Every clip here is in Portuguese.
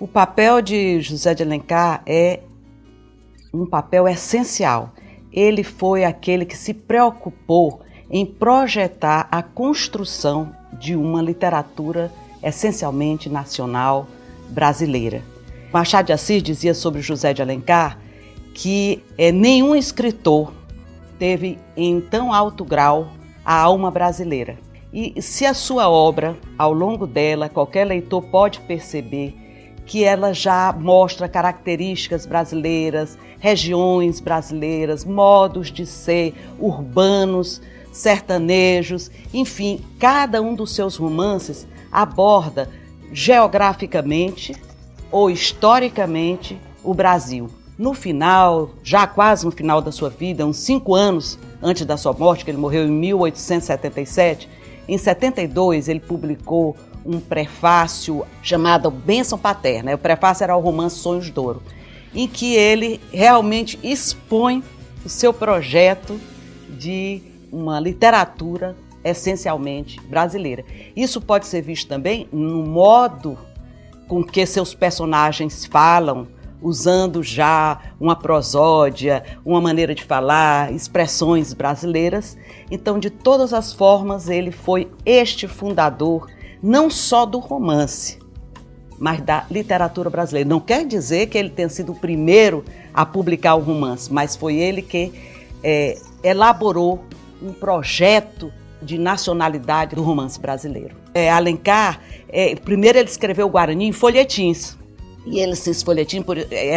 O papel de José de Alencar é um papel essencial. Ele foi aquele que se preocupou em projetar a construção de uma literatura essencialmente nacional brasileira. Machado de Assis dizia sobre José de Alencar que nenhum escritor teve em tão alto grau a alma brasileira. E se a sua obra, ao longo dela, qualquer leitor pode perceber que ela já mostra características brasileiras, regiões brasileiras, modos de ser, urbanos, sertanejos, enfim, cada um dos seus romances aborda geograficamente ou historicamente o Brasil. No final, já quase no final da sua vida, uns 5 anos antes da sua morte, que ele morreu em 1877, em 72 ele publicou um prefácio chamado Bênção Paterna. O prefácio era o romance Sonhos de Ouro, em que ele realmente expõe o seu projeto de uma literatura essencialmente brasileira. Isso pode ser visto também no modo com que seus personagens falam, usando já uma prosódia, uma maneira de falar, expressões brasileiras. Então, de todas as formas, ele foi este fundador, não só do romance, mas da literatura brasileira. Não quer dizer que ele tenha sido o primeiro a publicar o romance, mas foi ele que elaborou um projeto de nacionalidade do romance brasileiro. Alencar, primeiro ele escreveu o Guarani em folhetins. E esses folhetins,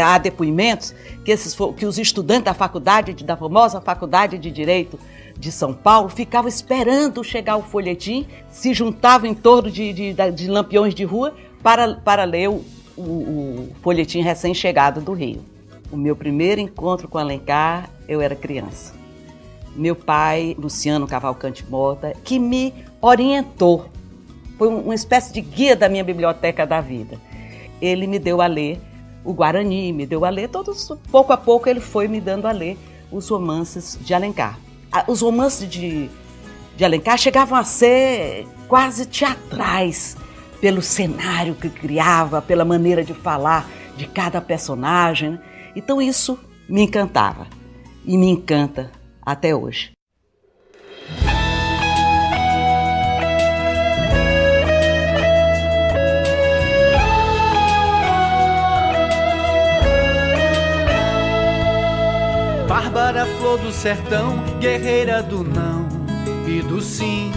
há depoimentos que os estudantes da famosa Faculdade de Direito de São Paulo ficavam esperando chegar o folhetim, se juntavam em torno de lampiões de rua para ler o folhetim recém-chegado do Rio. O meu primeiro encontro com Alencar, eu era criança. Meu pai, Luciano Cavalcante Mota, que me orientou, foi uma espécie de guia da minha biblioteca da vida. Ele me deu a ler o Guarani, me deu a ler todos, pouco a pouco ele foi me dando a ler os romances de Alencar. Os romances de Alencar chegavam a ser quase teatrais, pelo cenário que criava, pela maneira de falar de cada personagem. Então isso me encantava e me encanta até hoje. Bárbara, flor do sertão, guerreira do não e do sim.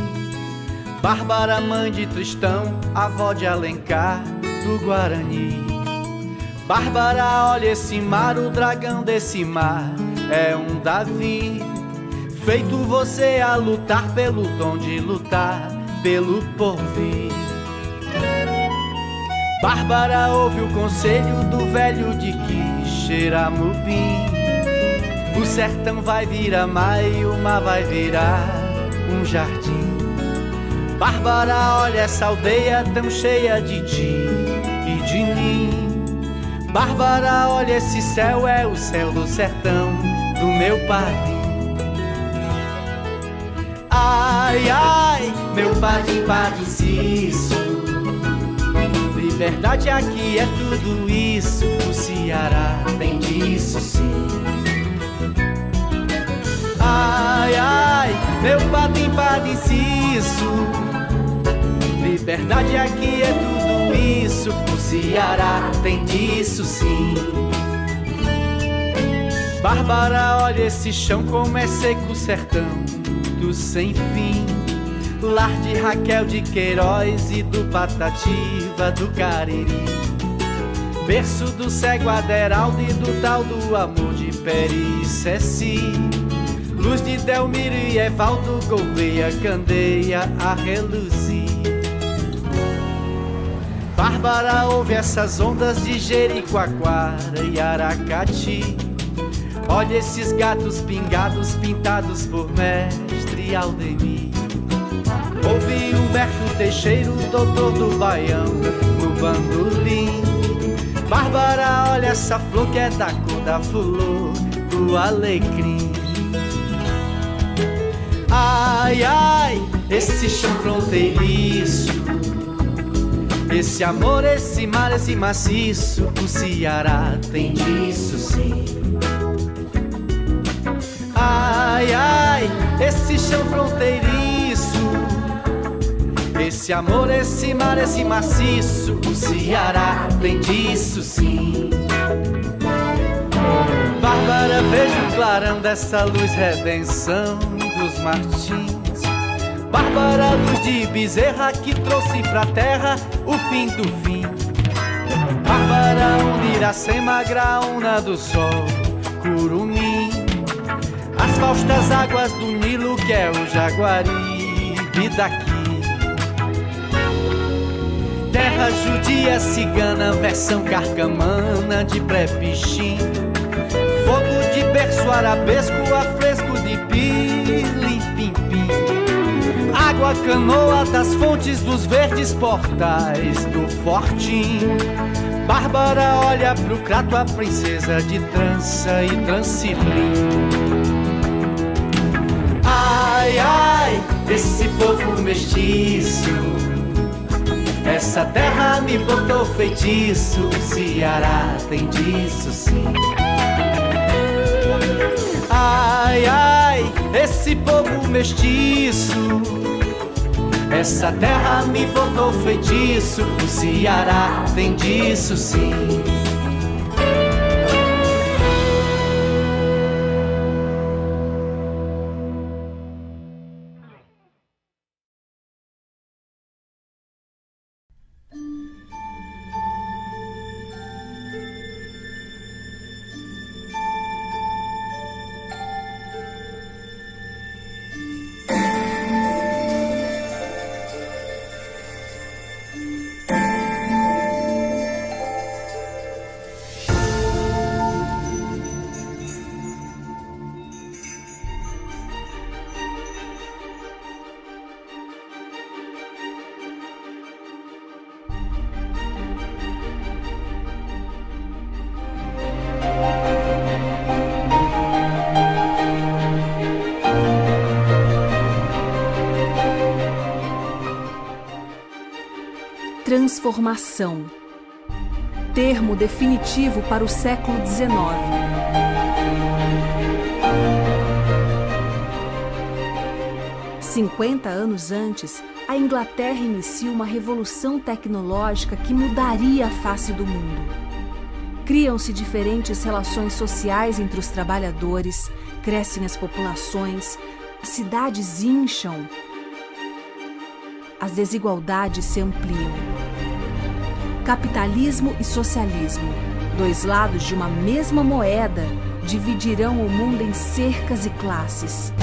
Bárbara, mãe de Tristão, avó de Alencar, do Guarani. Bárbara, olha esse mar, o dragão desse mar é um Davi. Feito você a lutar pelo dom de lutar, pelo porvir. Bárbara, ouve o conselho do velho de Quixeramobim. O sertão vai virar mar e o mar vai virar um jardim. Bárbara, olha essa aldeia tão cheia de ti e de mim. Bárbara, olha esse céu, é o céu do sertão do meu padim. Ai, ai, meu padim, padim, cisso. Liberdade aqui é tudo isso, o Ceará tem disso sim. Ai, ai, meu padim, padim, cisso. Liberdade aqui é tudo isso, o Ceará tem disso sim. Bárbara, olha esse chão como é seco o sertão do sem fim. Lar de Raquel de Queiroz e do Patativa do Cariri. Berço do cego Aderaldo e do tal do amor de Peri Ceci. Luz de Delmiro e Evaldo Gouveia, candeia a reluzir. Bárbara, ouve essas ondas de Jericoacoara e Aracati. Olha esses gatos pingados pintados por mestre Aldemir. Ouve Humberto Teixeira, o doutor do Baião, no bandolim. Bárbara, olha essa flor que é da cor da flor do alecrim. Ai, ai, esse chão fronteiriço, Esse amor, esse mar, esse maciço, o Ceará tem disso sim. Ai, ai, esse chão fronteiriço, esse amor, esse mar, esse maciço, o Ceará tem disso sim. Bárbara, veja o clarão dessa luz, redenção dos Martins. Bárbara, luz de Bezerra, que trouxe pra terra o fim do fim. Bárbara, Iracema, Graúna do Sol, Curumim. As faustas águas do Nilo, que é o Jaguaribe daqui. Terra judia, cigana, versão carcamana de pré-pichim. Fogo de berço arabesco, afresco de pilim-pim-pim. Água canoa das fontes dos verdes portais do Fortim. Bárbara olha pro Crato, a princesa de trança e Trancilim. Ai, ai, esse povo mestiço, essa terra me botou feitiço, o Ceará tem disso sim. Ai, ai, esse povo mestiço, essa terra me botou feitiço, o Ceará tem disso sim. Transformação, termo definitivo para o século XIX. Cinquenta anos antes, a Inglaterra inicia uma revolução tecnológica que mudaria a face do mundo. Criam-se diferentes relações sociais entre os trabalhadores, crescem as populações, as cidades incham, as desigualdades se ampliam. Capitalismo e socialismo, dois lados de uma mesma moeda, dividirão o mundo em cercas e classes.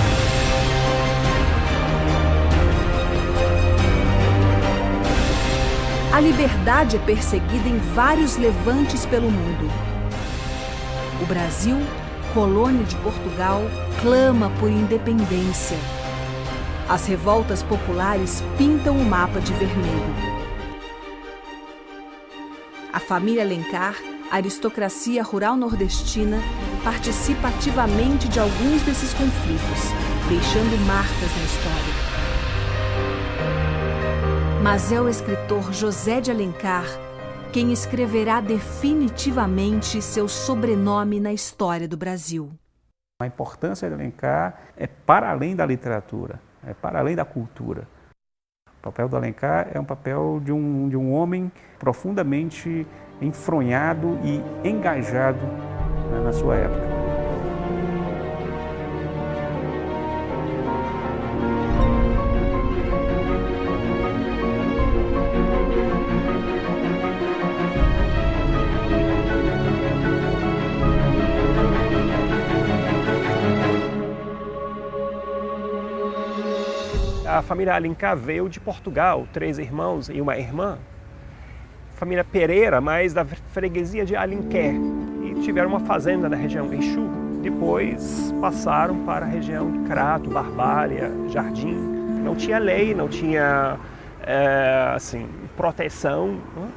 A liberdade é perseguida em vários levantes pelo mundo. O Brasil, colônia de Portugal, clama por independência. As revoltas populares pintam o mapa de vermelho. A família Alencar, a aristocracia rural nordestina, participa ativamente de alguns desses conflitos, deixando marcas na história. Mas é o escritor José de Alencar quem escreverá definitivamente seu sobrenome na história do Brasil. A importância de Alencar é para além da literatura, é para além da cultura. O papel do Alencar é um papel de um homem profundamente enfronhado e engajado, né, na sua época. A família Alencar veio de Portugal, 3 irmãos e uma irmã. Família Pereira, mas da freguesia de Alenquer. E tiveram uma fazenda na região Exu. Depois passaram para a região de Crato, Barbalha, Jardim. Não tinha lei, não tinha proteção, né?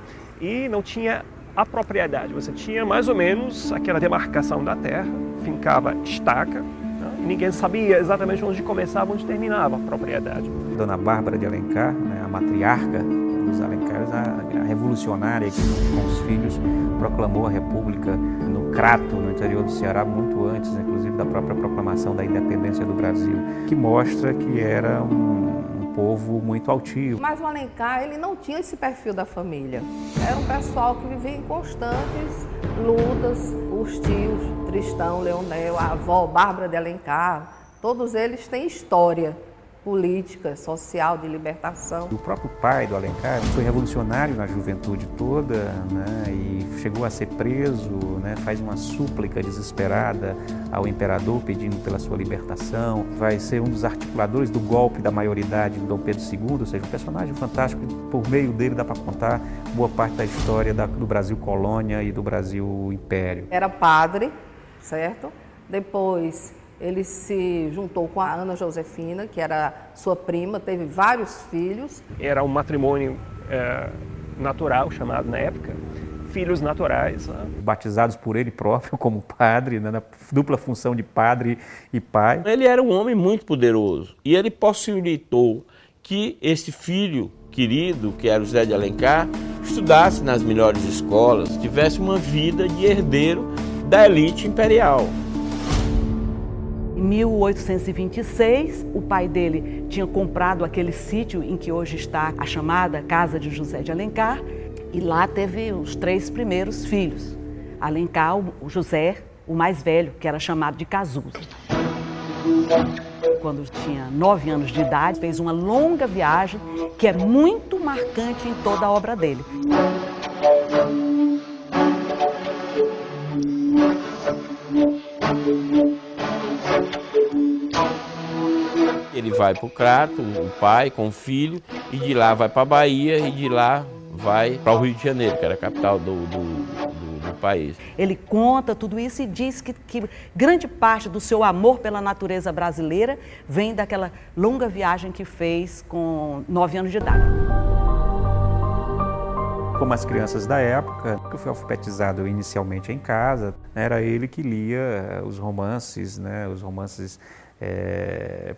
E não tinha a propriedade. Você tinha mais ou menos aquela demarcação da terra, fincava estaca, né? ninguém sabia exatamente onde começava, onde terminava a propriedade. Dona Bárbara de Alencar, né, a matriarca dos Alencares, a revolucionária que com os filhos proclamou a República no Crato, no interior do Ceará, muito antes, inclusive, da própria proclamação da independência do Brasil, que mostra que era um povo muito altivo. Mas o Alencar, ele não tinha esse perfil da família. Era um pessoal que vivia em constantes lutas. Os tios, Tristão, Leonel, a avó Bárbara de Alencar, todos eles têm história política, social, de libertação. O próprio pai do Alencar foi revolucionário na juventude toda, né, e chegou a ser preso, né, faz uma súplica desesperada ao imperador pedindo pela sua libertação. Vai ser um dos articuladores do golpe da maioridade de Dom Pedro II, ou seja, um personagem fantástico. Por meio dele dá para contar boa parte da história do Brasil colônia e do Brasil império. Era padre, certo? Depois ele se juntou com a Ana Josefina, que era sua prima, teve vários filhos. Era um matrimônio natural, chamado na época, filhos naturais. Né? Batizados por ele próprio como padre, né, na dupla função de padre e pai. Ele era um homem muito poderoso e ele possibilitou que esse filho querido, que era o José de Alencar, estudasse nas melhores escolas, tivesse uma vida de herdeiro da elite imperial. Em 1826, o pai dele tinha comprado aquele sítio em que hoje está a chamada Casa de José de Alencar, e lá teve os 3 primeiros filhos. Alencar, o José, o mais velho, que era chamado de Casusa. Quando tinha 9 anos de idade, fez uma longa viagem que é muito marcante em toda a obra dele. Ele vai para o Crato, o pai com o filho, e de lá vai para a Bahia, e de lá vai para o Rio de Janeiro, que era a capital do país. Ele conta tudo isso e diz que grande parte do seu amor pela natureza brasileira vem daquela longa viagem que fez com 9 anos de idade. Como as crianças da época, eu fui alfabetizado inicialmente em casa, era ele que lia os romances, né,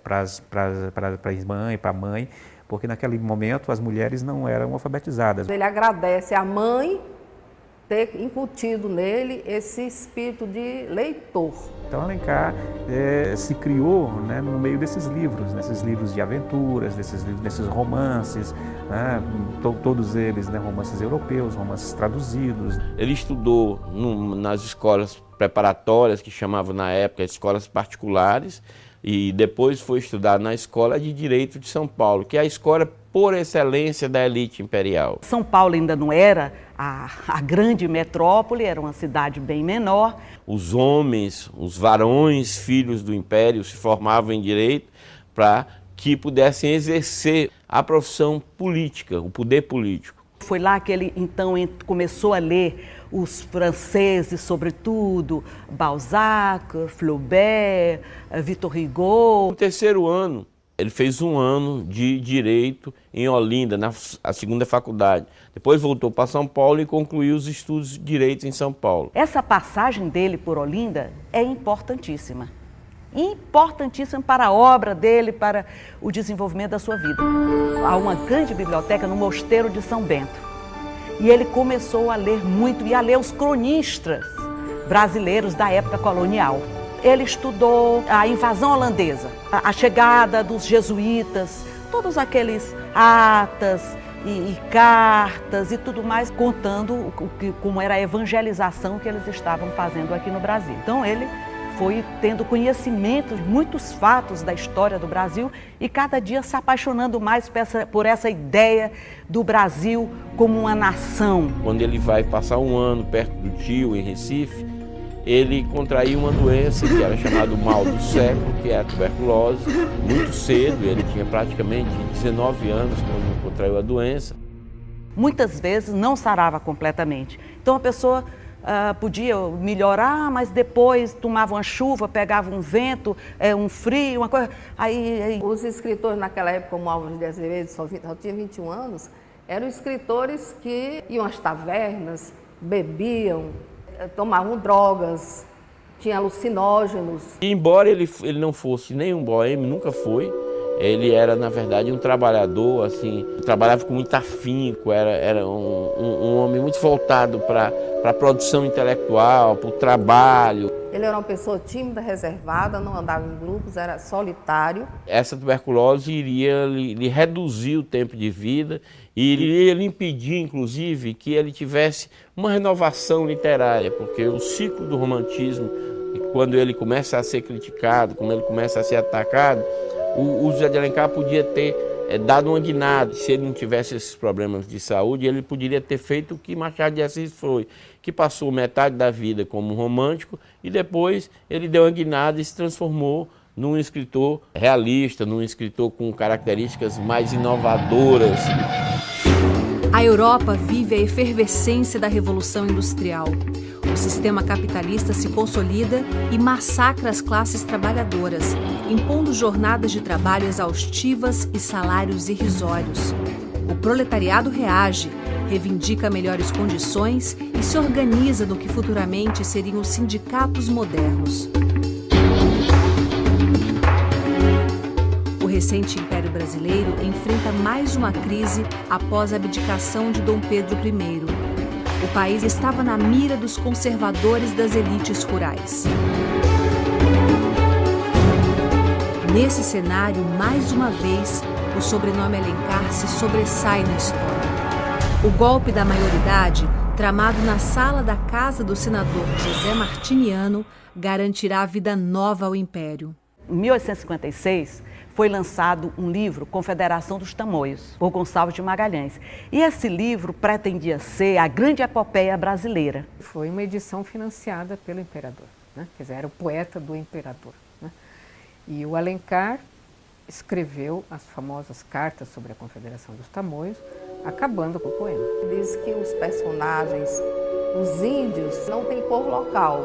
para a irmã e para a mãe, porque naquele momento as mulheres não eram alfabetizadas. Ele agradece à mãe ter incutido nele esse espírito de leitor. Então Alencar se criou, né, no meio desses livros de aventuras, desses romances, né, todos eles, né, romances europeus, romances traduzidos. Ele estudou nas escolas preparatórias, que chamavam na época escolas particulares, e depois foi estudar na Escola de Direito de São Paulo, que é a escola por excelência da elite imperial. São Paulo ainda não era a grande metrópole, era uma cidade bem menor. Os homens, os varões, filhos do império, se formavam em direito para que pudessem exercer a profissão política, o poder político. Foi lá que ele, então, começou a ler os franceses, sobretudo, Balzac, Flaubert, Victor Hugo. No terceiro ano, ele fez 1 ano de Direito em Olinda, a segunda faculdade. Depois voltou para São Paulo e concluiu os estudos de Direito em São Paulo. Essa passagem dele por Olinda é importantíssima. Importantíssima para a obra dele, para o desenvolvimento da sua vida. Há uma grande biblioteca no Mosteiro de São Bento. E ele começou a ler muito, e a ler os cronistas brasileiros da época colonial. Ele estudou a invasão holandesa, a chegada dos jesuítas, todos aqueles atas e cartas e tudo mais, contando como era a evangelização que eles estavam fazendo aqui no Brasil. Então ele foi tendo conhecimento de muitos fatos da história do Brasil e cada dia se apaixonando mais por essa ideia do Brasil como uma nação. Quando ele vai passar 1 ano perto do tio, em Recife, ele contraiu uma doença que era chamada mal do século, que é a tuberculose, muito cedo. Ele tinha praticamente 19 anos quando contraiu a doença. Muitas vezes não sarava completamente. Então a pessoa podia melhorar, mas depois tomava uma chuva, pegava um vento, um frio, uma coisa. Aí... Os escritores naquela época, como Álvares de Azevedo, só tinha 21 anos, eram escritores que iam às tavernas, bebiam, tomavam drogas, tinha alucinógenos. E embora ele não fosse nenhum boêmio, nunca foi, ele era, na verdade, um trabalhador, assim, trabalhava com muito afinco, era um homem muito voltado para a produção intelectual, para o trabalho. Ele era uma pessoa tímida, reservada, não andava em grupos, era solitário. Essa tuberculose iria lhe reduzir o tempo de vida e iria lhe impedir, inclusive, que ele tivesse uma renovação literária, porque o ciclo do romantismo, quando ele começa a ser criticado, quando ele começa a ser atacado, o José de Alencar podia ter dado uma guinada. Se ele não tivesse esses problemas de saúde, ele poderia ter feito o que Machado de Assis foi, que passou metade da vida como romântico e depois ele deu uma guinada e se transformou num escritor realista, num escritor com características mais inovadoras. A Europa vive a efervescência da Revolução Industrial. O sistema capitalista se consolida e massacra as classes trabalhadoras, impondo jornadas de trabalho exaustivas e salários irrisórios. O proletariado reage, reivindica melhores condições e se organiza no que futuramente seriam os sindicatos modernos. O recente Império Brasileiro enfrenta mais uma crise após a abdicação de Dom Pedro I. O país estava na mira dos conservadores das elites rurais. Nesse cenário, mais uma vez, o sobrenome Alencar se sobressai na história. O golpe da maioridade, tramado na sala da casa do senador José Martiniano, garantirá vida nova ao Império. Em 1856, foi lançado um livro, Confederação dos Tamoios, por Gonçalves de Magalhães. E esse livro pretendia ser a grande epopeia brasileira. Foi uma edição financiada pelo imperador, né? Quer dizer, era o poeta do imperador, né? E o Alencar escreveu as famosas cartas sobre a Confederação dos Tamoios, acabando com o poema. Diz que os personagens, os índios, não têm cor local.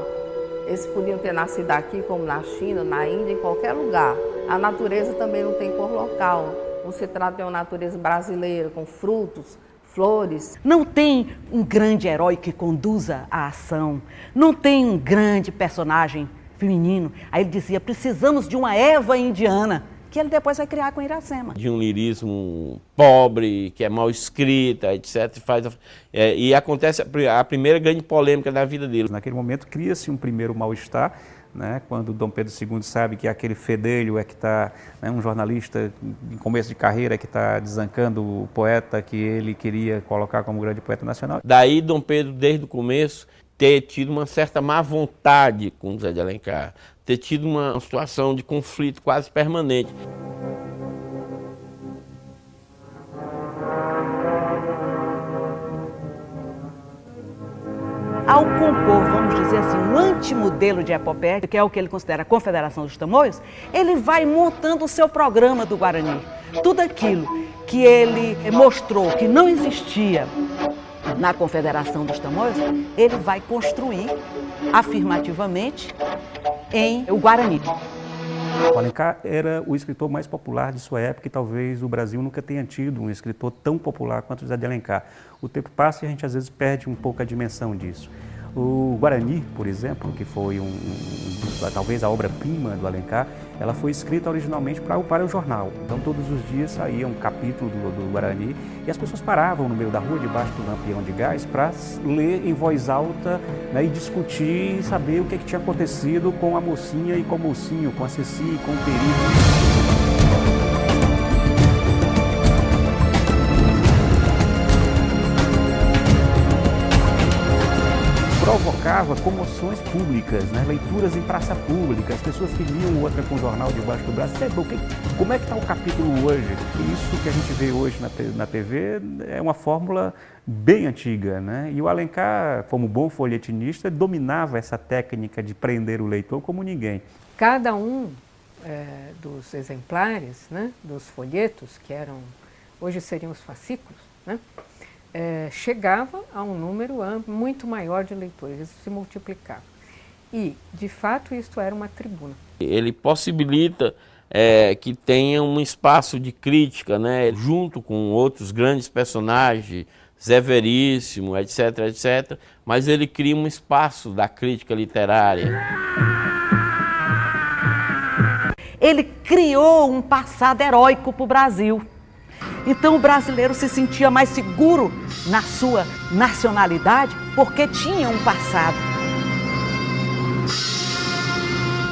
Eles podiam ter nascido aqui, como na China, na Índia, em qualquer lugar. A natureza também não tem cor local. Não se trata de uma natureza brasileira, com frutos, flores. Não tem um grande herói que conduza a ação. Não tem um grande personagem feminino. Aí ele dizia, precisamos de uma Eva indiana, que ele depois vai criar com Iracema. De um lirismo pobre, que é mal escrita, etc. E acontece a primeira grande polêmica da vida dele. Naquele momento cria-se um primeiro mal-estar, né, quando Dom Pedro II sabe que aquele fedelho é que está, né, um jornalista em começo de carreira que está desancando o poeta que ele queria colocar como grande poeta nacional. Daí Dom Pedro, desde o começo, ter tido uma certa má vontade com José de Alencar, ter tido uma situação de conflito quase permanente. Ao compor, vamos dizer assim, um antimodelo de epopeia, que é o que ele considera a Confederação dos Tamoios, ele vai montando o seu programa do Guarani. Tudo aquilo que ele mostrou que não existia na Confederação dos Tamoios, ele vai construir afirmativamente em o Guarani. O Alencar era o escritor mais popular de sua época e talvez o Brasil nunca tenha tido um escritor tão popular quanto José de Alencar. O tempo passa e a gente às vezes perde um pouco a dimensão disso. O Guarani, por exemplo, que foi talvez a obra-prima do Alencar, ela foi escrita originalmente para o jornal. Então todos os dias saía um capítulo do Guarani e as pessoas paravam no meio da rua, debaixo do lampião de gás, para ler em voz alta, né, e discutir e saber o que tinha acontecido com a mocinha e com o mocinho, com a Ceci e com o Peri. Provocava comoções públicas, né? Leituras em praça pública, as pessoas que liam outra com o jornal debaixo do braço. Como é que está o capítulo hoje? E isso que a gente vê hoje na TV é uma fórmula bem antiga, né? E o Alencar, como bom folhetinista, dominava essa técnica de prender o leitor como ninguém. Cada um dos exemplares, né, dos folhetos, que hoje seriam os fascículos, né? Chegava a um número muito maior de leitores, isso se multiplicava. E, de fato, isto era uma tribuna. Ele possibilita que tenha um espaço de crítica, né, junto com outros grandes personagens, Zé Veríssimo, etc, etc, mas ele cria um espaço da crítica literária. Ele criou um passado heróico para o Brasil. Então o brasileiro se sentia mais seguro na sua nacionalidade porque tinha um passado.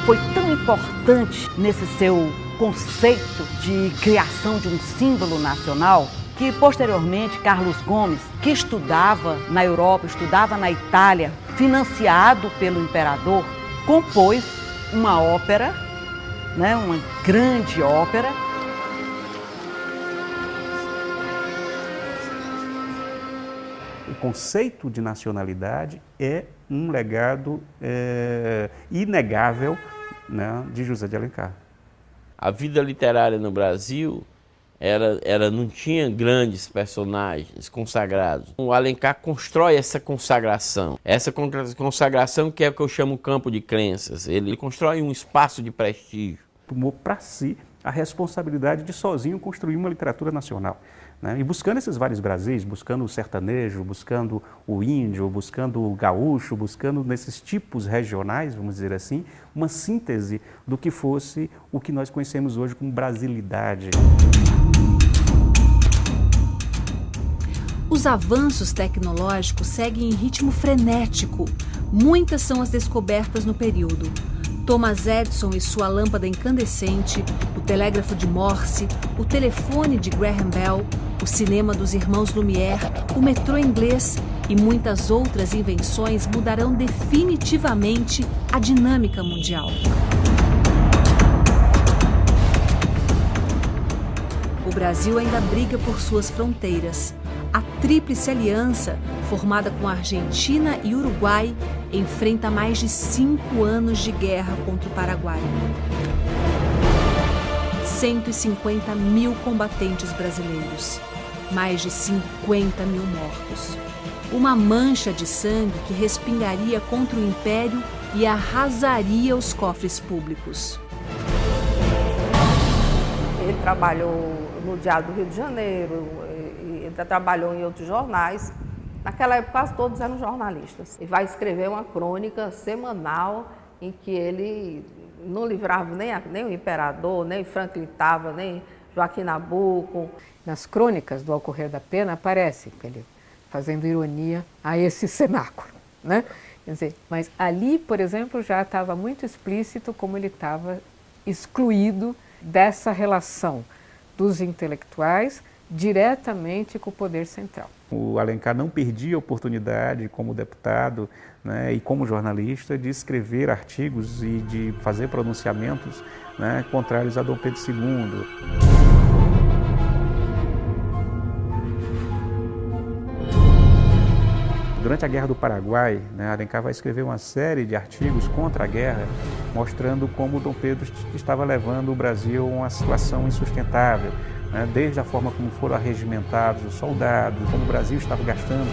Foi tão importante nesse seu conceito de criação de um símbolo nacional que posteriormente Carlos Gomes, que estudava na Europa, estudava na Itália, financiado pelo imperador, compôs uma ópera, né, uma grande ópera. O conceito de nacionalidade é um legado inegável, né, de José de Alencar. A vida literária no Brasil não tinha grandes personagens consagrados. O Alencar constrói essa consagração que é o que eu chamo campo de crenças. Ele constrói um espaço de prestígio. Tomou para si a responsabilidade de sozinho construir uma literatura nacional, né? E buscando esses vários Brasis, buscando o sertanejo, buscando o índio, buscando o gaúcho, buscando nesses tipos regionais, vamos dizer assim, uma síntese do que fosse o que nós conhecemos hoje como brasilidade. Os avanços tecnológicos seguem em ritmo frenético. Muitas são as descobertas no período. Thomas Edison e sua lâmpada incandescente, o telégrafo de Morse, o telefone de Graham Bell, o cinema dos irmãos Lumière, o metrô inglês e muitas outras invenções mudarão definitivamente a dinâmica mundial. O Brasil ainda briga por suas fronteiras. A Tríplice Aliança, formada com Argentina e Uruguai, enfrenta mais de 5 anos de guerra contra o Paraguai. 150 mil combatentes brasileiros, mais de 50 mil mortos. Uma mancha de sangue que respingaria contra o Império e arrasaria os cofres públicos. Ele trabalhou no Diário do Rio de Janeiro, ele trabalhou em outros jornais. Naquela época, quase todos eram jornalistas. Ele vai escrever uma crônica semanal em que ele não livrava nem o imperador, nem Franklin Távora, nem Joaquim Nabuco. Nas crônicas do Ocorrer da Pena aparece ele fazendo ironia a esse cenáculo, né? Quer dizer, mas ali, por exemplo, já estava muito explícito como ele estava excluído dessa relação dos intelectuais diretamente com o poder central. O Alencar não perdia a oportunidade como deputado, né, e como jornalista de escrever artigos e de fazer pronunciamentos, né, contrários a Dom Pedro II. Durante a Guerra do Paraguai, né, Alencar vai escrever uma série de artigos contra a guerra, mostrando como Dom Pedro estava levando o Brasil a uma situação insustentável, né, desde a forma como foram arregimentados os soldados, como o Brasil estava gastando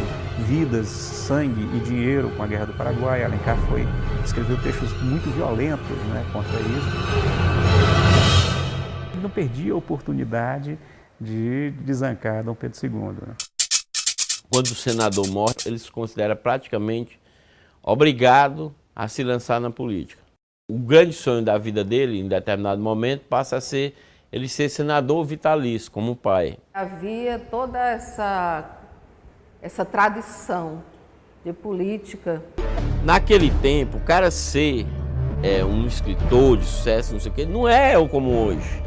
vidas, sangue e dinheiro com a Guerra do Paraguai. Alencar escreveu textos muito violentos, né, contra isso. Ele não perdia a oportunidade de desancar Dom Pedro II. Né? Quando o senador morre, ele se considera praticamente obrigado a se lançar na política. O grande sonho da vida dele, em determinado momento, passa a ser ele ser senador vitalício, como o pai. Havia toda essa tradição de política. Naquele tempo, o cara ser um escritor de sucesso, não sei o quê, não é como hoje.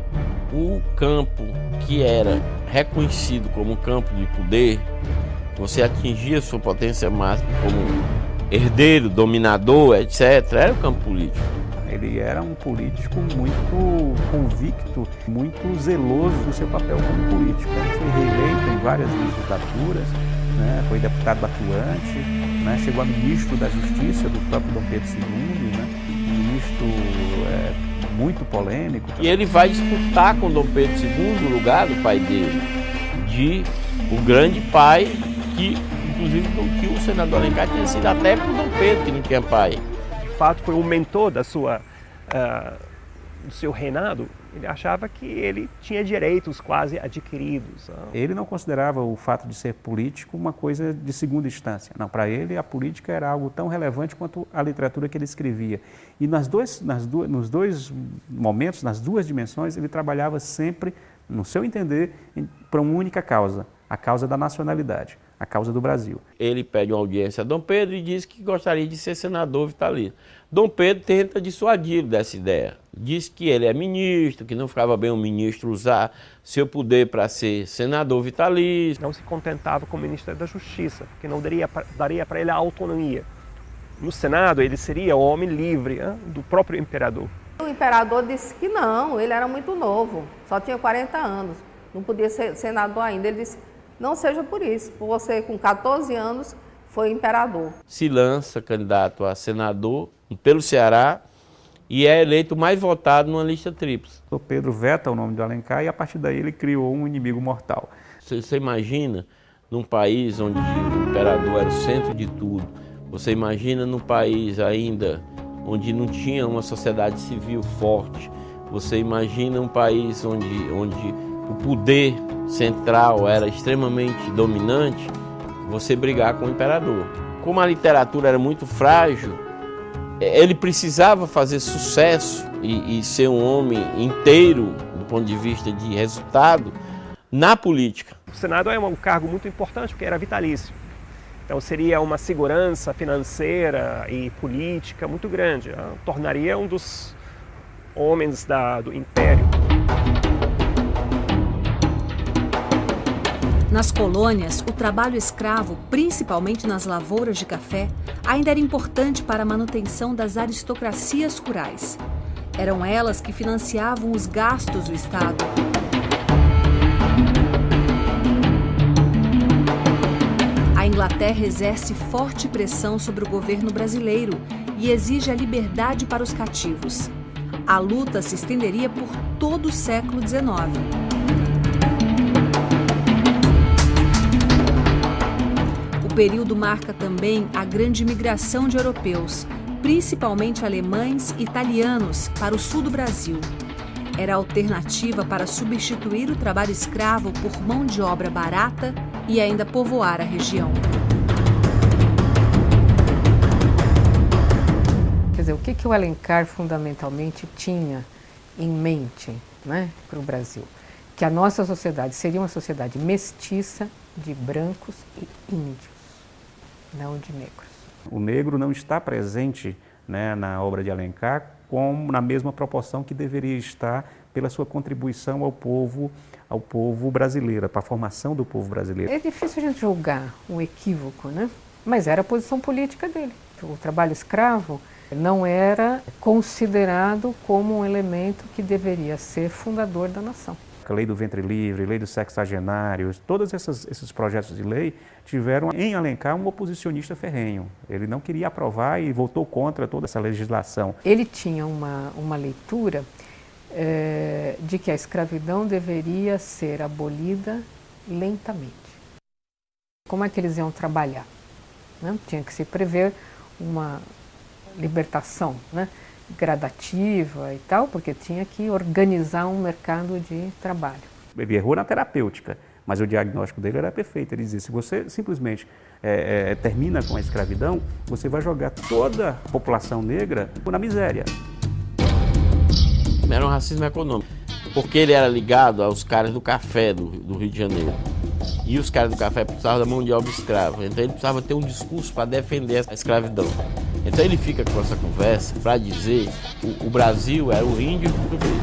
O campo que era reconhecido como campo de poder, você atingia sua potência máxima como herdeiro, dominador, etc., era o campo político. Ele era um político muito convicto, muito zeloso do seu papel como político. Ele foi reeleito em várias legislaturas, né? Foi deputado atuante, né? Chegou a ministro da Justiça do próprio Dom Pedro II, né? Ministro muito polêmico. E ele vai disputar com Dom Pedro II o lugar do pai dele, de o grande pai, que inclusive que o senador Alencar tinha sido até para o Dom Pedro, que não tinha pai. De fato, foi o mentor da sua do seu reinado, ele achava que ele tinha direitos quase adquiridos. Ele não considerava o fato de ser político uma coisa de segunda instância. Não, para ele a política era algo tão relevante quanto a literatura que ele escrevia. E nos dois momentos, nas duas dimensões, ele trabalhava sempre, no seu entender, para uma única causa, a causa da nacionalidade, a causa do Brasil. Ele pede uma audiência a Dom Pedro e diz que gostaria de ser senador vitalício. Dom Pedro tenta dissuadi-lo dessa ideia. Diz que ele é ministro, que não ficava bem um ministro usar seu poder para ser senador vitalício. Não se contentava com o ministro da Justiça, porque não daria para ele a autonomia. No Senado, ele seria o homem livre do próprio imperador. O imperador disse que não, ele era muito novo, só tinha 40 anos, não podia ser senador ainda. Ele disse, não seja por isso, por você com 14 anos foi imperador. Se lança candidato a senador pelo Ceará e é eleito mais votado numa lista tríplice. O Pedro veta o nome de Alencar e a partir daí ele criou um inimigo mortal. Você imagina num país onde o imperador era o centro de tudo, você imagina num país ainda onde não tinha uma sociedade civil forte, você imagina um país onde o poder central era extremamente dominante, você brigar com o imperador. Como a literatura era muito frágil, ele precisava fazer sucesso e ser um homem inteiro do ponto de vista de resultado na política. O Senado é um cargo muito importante porque era vitalício. Então seria uma segurança financeira e política muito grande. Tornaria um dos homens do império. Nas colônias, o trabalho escravo, principalmente nas lavouras de café, ainda era importante para a manutenção das aristocracias rurais. Eram elas que financiavam os gastos do Estado. A Inglaterra exerce forte pressão sobre o governo brasileiro e exige a liberdade para os cativos. A luta se estenderia por todo o século XIX. O período marca também a grande migração de europeus, principalmente alemães e italianos, para o sul do Brasil. Era a alternativa para substituir o trabalho escravo por mão de obra barata e ainda povoar a região. Quer dizer, o que o Alencar fundamentalmente tinha em mente, né, para o Brasil? Que a nossa sociedade seria uma sociedade mestiça de brancos e índios, não de negros. O negro não está presente, né, na obra de Alencar na mesma proporção que deveria estar pela sua contribuição ao povo brasileiro, para a formação do povo brasileiro. É difícil a gente julgar um equívoco, né? Mas era a posição política dele. O trabalho escravo não era considerado como um elemento que deveria ser fundador da nação. A lei do ventre livre, lei dos sexagenários, todos esses projetos de lei tiveram em Alencar um oposicionista ferrenho. Ele não queria aprovar e votou contra toda essa legislação. Ele tinha uma leitura de que a escravidão deveria ser abolida lentamente. Como é que eles iam trabalhar? Né? Tinha que se prever uma libertação, né, gradativa e tal, porque tinha que organizar um mercado de trabalho. Ele errou na terapêutica, mas o diagnóstico dele era perfeito. Ele dizia, se você simplesmente termina com a escravidão, você vai jogar toda a população negra na miséria. Era um racismo econômico, porque ele era ligado aos caras do café do Rio de Janeiro. E os caras do café precisavam da mão de obra escrava, então ele precisava ter um discurso para defender a escravidão. Então ele fica com essa conversa para dizer que o Brasil era o índio português,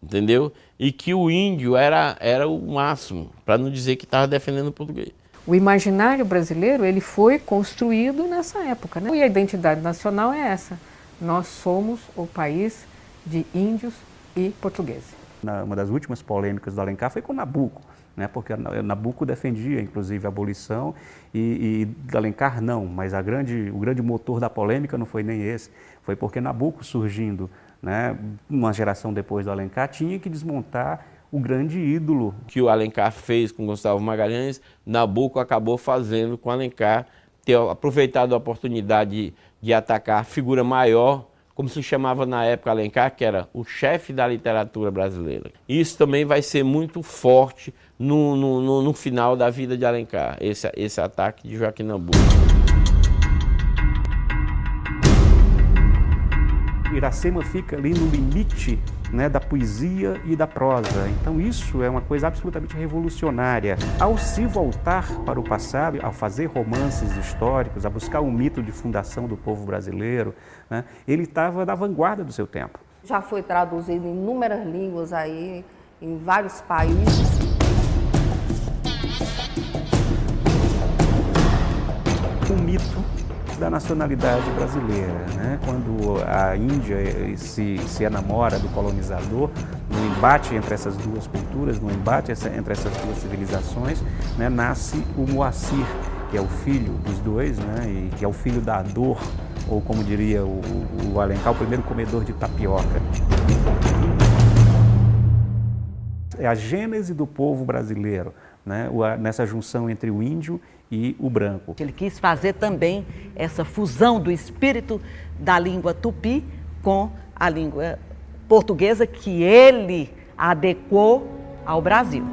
entendeu? E que o índio era o máximo, para não dizer que estava defendendo o português. O imaginário brasileiro ele foi construído nessa época, né? E a identidade nacional é essa. Nós somos o país de índios e portugueses. Uma das últimas polêmicas do Alencar foi com Nabuco, né? Porque Nabuco defendia, inclusive, a abolição e Alencar não, mas o grande motor da polêmica não foi nem esse, foi porque Nabuco surgindo, né, uma geração depois do Alencar, tinha que desmontar o grande ídolo. O que o Alencar fez com Gustavo Magalhães, Nabuco acabou fazendo com o Alencar, ter aproveitado a oportunidade de atacar a figura maior como se chamava na época Alencar, que era o chefe da literatura brasileira. Isso também vai ser muito forte no final da vida de Alencar, esse ataque de Joaquim Nabuco. Iracema fica ali no limite, né, da poesia e da prosa. Então isso é uma coisa absolutamente revolucionária. Ao se voltar para o passado, ao fazer romances históricos, a buscar um mito de fundação do povo brasileiro, né, ele estava na vanguarda do seu tempo. Já foi traduzido em inúmeras línguas aí, em vários países. O mito da nacionalidade brasileira, né? Quando a Índia se enamora do colonizador, no embate entre essas duas culturas, no embate entre essas duas civilizações, né, nasce o Moacir, que é o filho dos dois, né, e que é o filho da dor, ou como diria o Alencar, o primeiro comedor de tapioca. É a gênese do povo brasileiro, né, nessa junção entre o índio e o branco. Ele quis fazer também essa fusão do espírito da língua tupi com a língua portuguesa que ele adequou ao Brasil.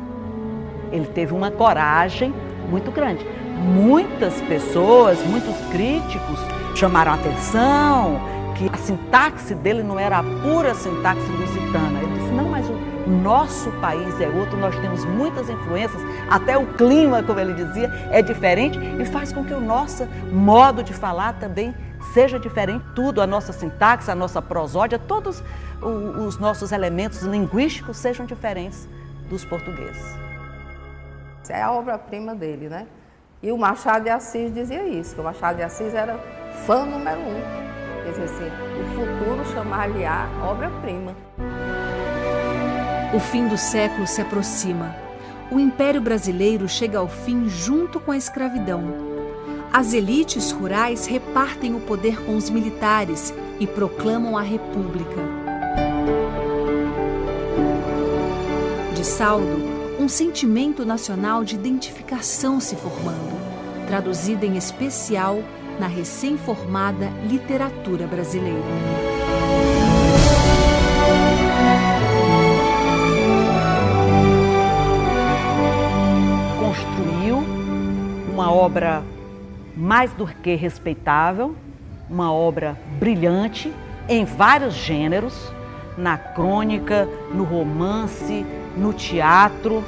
Ele teve uma coragem muito grande. Muitas pessoas, muitos críticos chamaram a atenção que a sintaxe dele não era a pura sintaxe lusitana. Ele disse, não, mas o nosso país é outro, nós temos muitas influências, até o clima, como ele dizia, é diferente e faz com que o nosso modo de falar também seja diferente. Tudo, a nossa sintaxe, a nossa prosódia, todos os nossos elementos linguísticos sejam diferentes dos portugueses. É a obra-prima dele, né? E o Machado de Assis dizia isso, que o Machado de Assis era fã número 1. Quer dizer assim, o futuro chamar-lhe-á obra-prima. O fim do século se aproxima. O Império Brasileiro chega ao fim junto com a escravidão. As elites rurais repartem o poder com os militares e proclamam a República. De saldo, um sentimento nacional de identificação se formando, traduzida em especial na recém-formada literatura brasileira. Uma obra mais do que respeitável, uma obra brilhante em vários gêneros, na crônica, no romance, no teatro,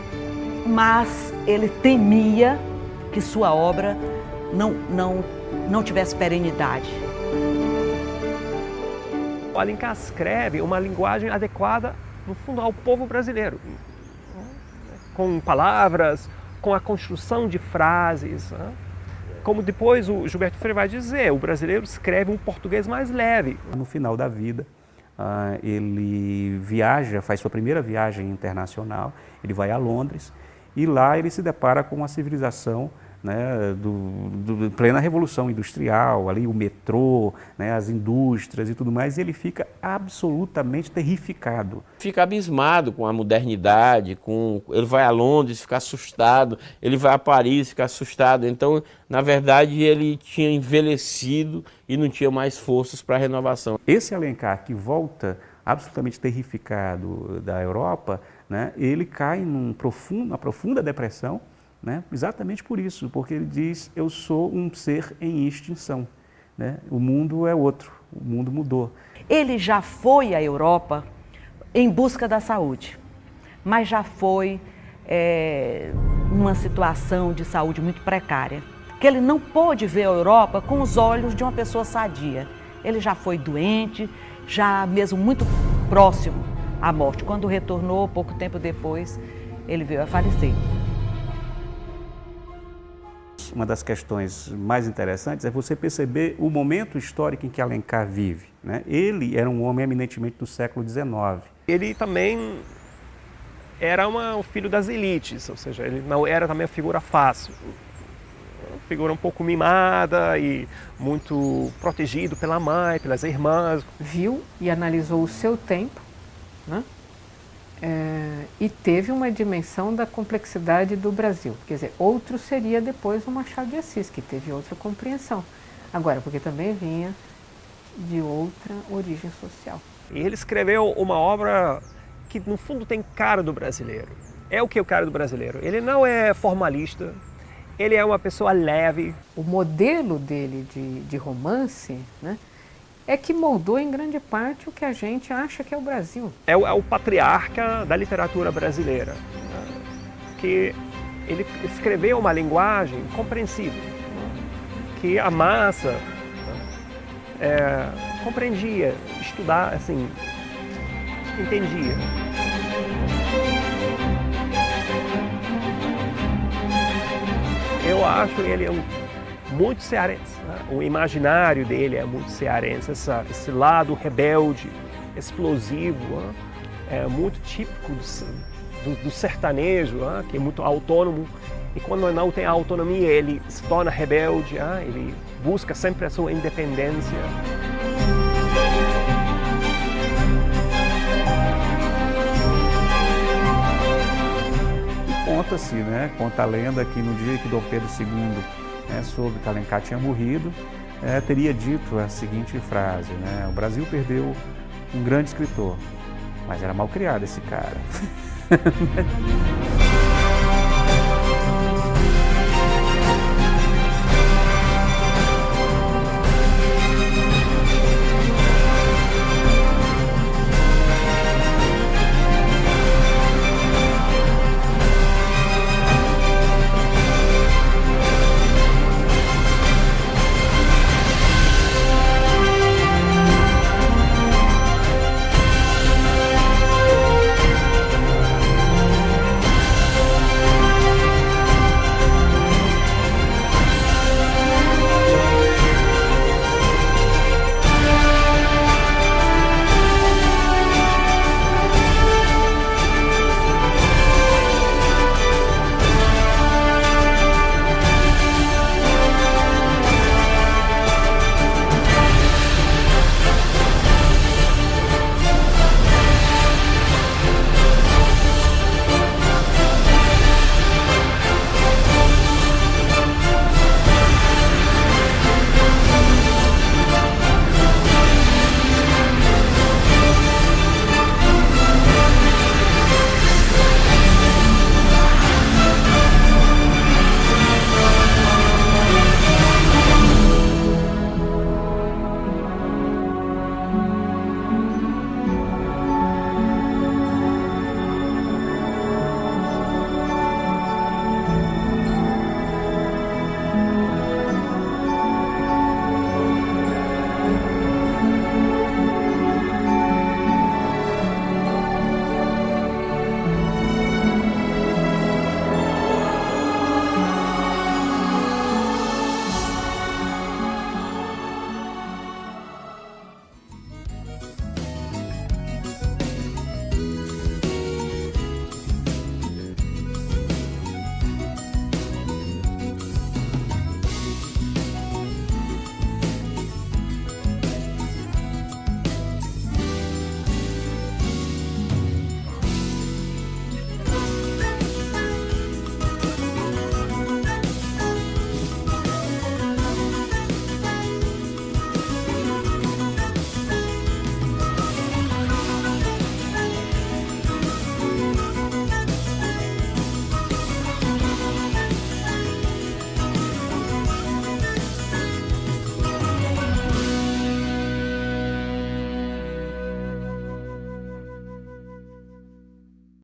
mas ele temia que sua obra não tivesse perenidade. O Alencar escreve uma linguagem adequada, no fundo, ao povo brasileiro, com palavras, com a construção de frases. Né? Como depois o Gilberto Freire vai dizer, o brasileiro escreve um português mais leve. No final da vida, ele viaja, faz sua primeira viagem internacional, ele vai a Londres e lá ele se depara com uma civilização, né, do plena revolução industrial, ali o metrô, né, as indústrias e tudo mais, e ele fica absolutamente terrificado. Fica abismado com a modernidade, ele vai a Londres, fica assustado, ele vai a Paris, fica assustado. Então, na verdade, ele tinha envelhecido e não tinha mais forças para a renovação. Esse Alencar que volta absolutamente terrificado da Europa, né, ele cai numa profunda depressão, né? Exatamente por isso, porque ele diz, eu sou um ser em extinção, né? O mundo é outro, o mundo mudou. Ele já foi à Europa em busca da saúde, mas já foi numa situação de saúde muito precária, que ele não pôde ver a Europa com os olhos de uma pessoa sadia. Ele já foi doente, já mesmo muito próximo à morte. Quando retornou, pouco tempo depois, ele veio a falecer. Uma das questões mais interessantes é você perceber o momento histórico em que Alencar vive, né? Ele era um homem eminentemente do século XIX. Ele também era um filho das elites, ou seja, ele não era também uma figura fácil. Uma figura um pouco mimada e muito protegido pela mãe, pelas irmãs. Viu e analisou o seu tempo, né? E teve uma dimensão da complexidade do Brasil. Quer dizer, outro seria depois o Machado de Assis, que teve outra compreensão. Agora, porque também vinha de outra origem social. E ele escreveu uma obra que, no fundo, tem cara do brasileiro. É o que é o cara do brasileiro. Ele não é formalista, ele é uma pessoa leve. O modelo dele de romance, né, é que moldou em grande parte o que a gente acha que é o Brasil. É o patriarca da literatura brasileira, né, que ele escreveu uma linguagem compreensível, que a massa compreendia, estudar, assim, entendia. Eu acho ele muito cearense, né? O imaginário dele é muito cearense, esse lado rebelde, explosivo, né? É muito típico do sertanejo, né? Que é muito autônomo, e quando não tem autonomia ele se torna rebelde, né? Ele busca sempre a sua independência. Conta-se, né, conta a lenda que no dia que Dom Pedro II soube que Alencar tinha morrido, teria dito a seguinte frase, né, o Brasil perdeu um grande escritor, mas era mal criado esse cara.